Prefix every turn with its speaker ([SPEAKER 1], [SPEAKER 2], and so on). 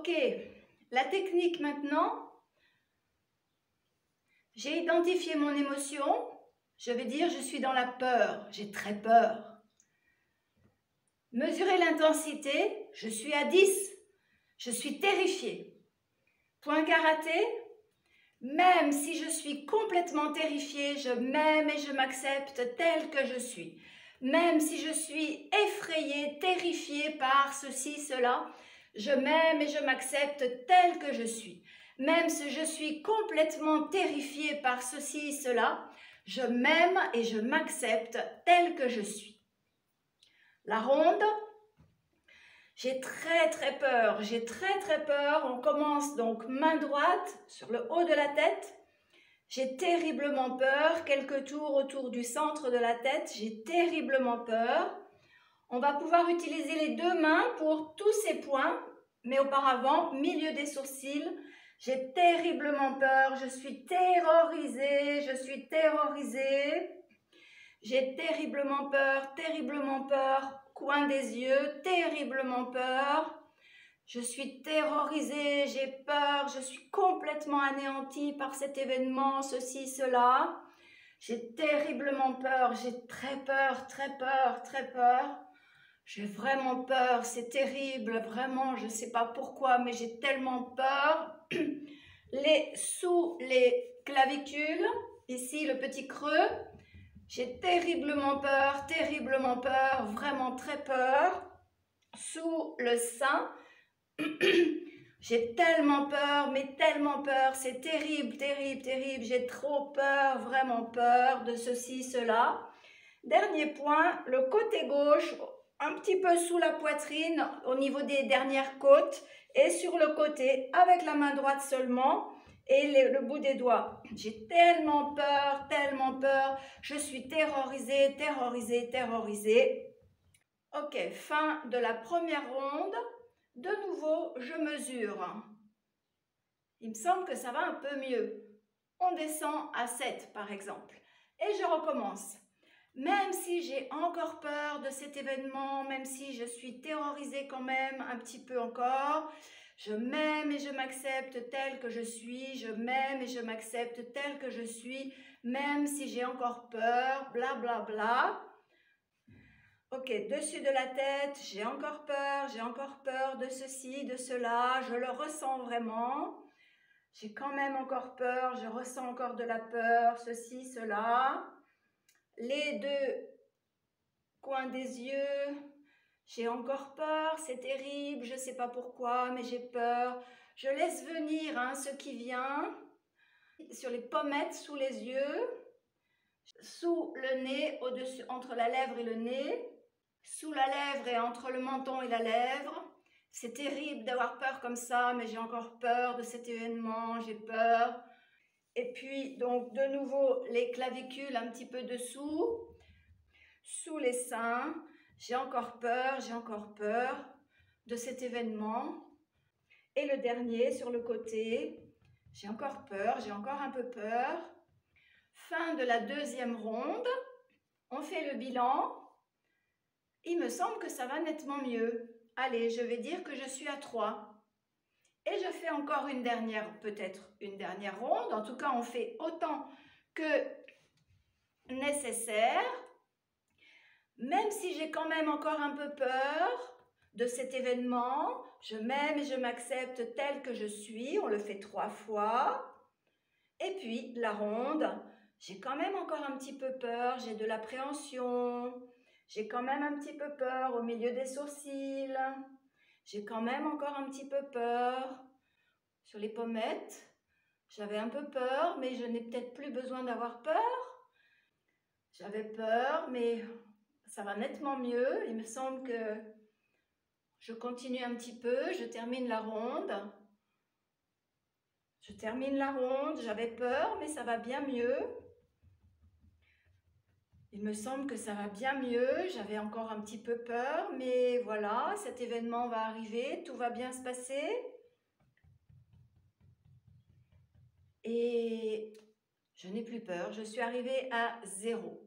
[SPEAKER 1] Ok, la technique maintenant. J'ai identifié mon émotion. Je vais dire je suis dans la peur, j'ai très peur. Mesurer l'intensité, je suis à 10, je suis terrifiée. Point karaté, même si je suis complètement terrifiée, je m'aime et je m'accepte telle que je suis. Même si je suis effrayée, terrifiée par ceci, cela, je m'aime et je m'accepte telle que je suis. Même si je suis complètement terrifiée par ceci, cela, je m'aime et je m'accepte telle que je suis. La ronde, j'ai très peur, j'ai très peur. On commence donc main droite sur le haut de la tête. J'ai terriblement peur, quelques tours autour du centre de la tête, j'ai terriblement peur. On va pouvoir utiliser les deux mains pour tous ces points, mais auparavant, milieu des sourcils, j'ai terriblement peur, je suis terrorisée, je suis terrorisée. J'ai terriblement peur, coin des yeux, terriblement peur. Je suis terrorisée, j'ai peur, je suis complètement anéantie par cet événement, ceci, cela. J'ai terriblement peur, j'ai très peur. J'ai vraiment peur, c'est terrible, vraiment, je ne sais pas pourquoi, mais j'ai tellement peur. Sous les clavicules, ici le petit creux, j'ai terriblement peur, vraiment très peur. Sous le sein, j'ai tellement peur, mais tellement peur, c'est terrible, j'ai trop peur, vraiment peur de ceci, cela. Dernier point, le côté gauche, un petit peu sous la poitrine, au niveau des dernières côtes, et sur le côté, avec la main droite seulement, et le bout des doigts. J'ai tellement peur, je suis terrorisée. Ok, fin de la première ronde. De nouveau, je mesure. Il me semble que ça va un peu mieux. On descend à 7 par exemple. Et je recommence. Même si j'ai encore peur de cet événement, même si je suis terrorisée quand même un petit peu encore, je m'aime et je m'accepte telle que je suis, je m'aime et je m'accepte telle que je suis, même si j'ai encore peur, bla bla bla. Ok, dessus de la tête, j'ai encore peur de ceci, de cela, je le ressens vraiment. J'ai quand même encore peur, je ressens encore de la peur, ceci, cela. Les deux coins des yeux, j'ai encore peur, c'est terrible, je ne sais pas pourquoi, mais j'ai peur. Je laisse venir ce qui vient, sur les pommettes, sous les yeux, sous le nez, au-dessus, entre la lèvre et le nez, sous la lèvre et entre le menton et la lèvre. C'est terrible d'avoir peur comme ça, mais j'ai encore peur de cet événement, j'ai peur. Et puis, donc, de nouveau, les clavicules un petit peu dessous, sous les seins. J'ai encore peur de cet événement. Et le dernier, sur le côté, j'ai encore un peu peur. Fin de la deuxième ronde, on fait le bilan. Il me semble que ça va nettement mieux. Allez, je vais dire que je suis à 3. Et je fais encore une dernière, peut-être une dernière ronde. En tout cas, on fait autant que nécessaire. Même si j'ai quand même encore un peu peur de cet événement, je m'aime et je m'accepte telle que je suis. On le fait 3 fois. Et puis, la ronde, j'ai quand même encore un petit peu peur. J'ai de l'appréhension. J'ai quand même un petit peu peur au milieu des sourcils. J'ai quand même encore un petit peu peur sur les pommettes. J'avais un peu peur, mais je n'ai peut-être plus besoin d'avoir peur. J'avais peur, mais ça va nettement mieux. Il me semble que je continue un petit peu. Je termine la ronde. J'avais peur, mais ça va bien mieux. Il me semble que ça va bien mieux. J'avais encore un petit peu peur, mais voilà, cet événement va arriver. Tout va bien se passer. Et je n'ai plus peur. Je suis arrivée à 0.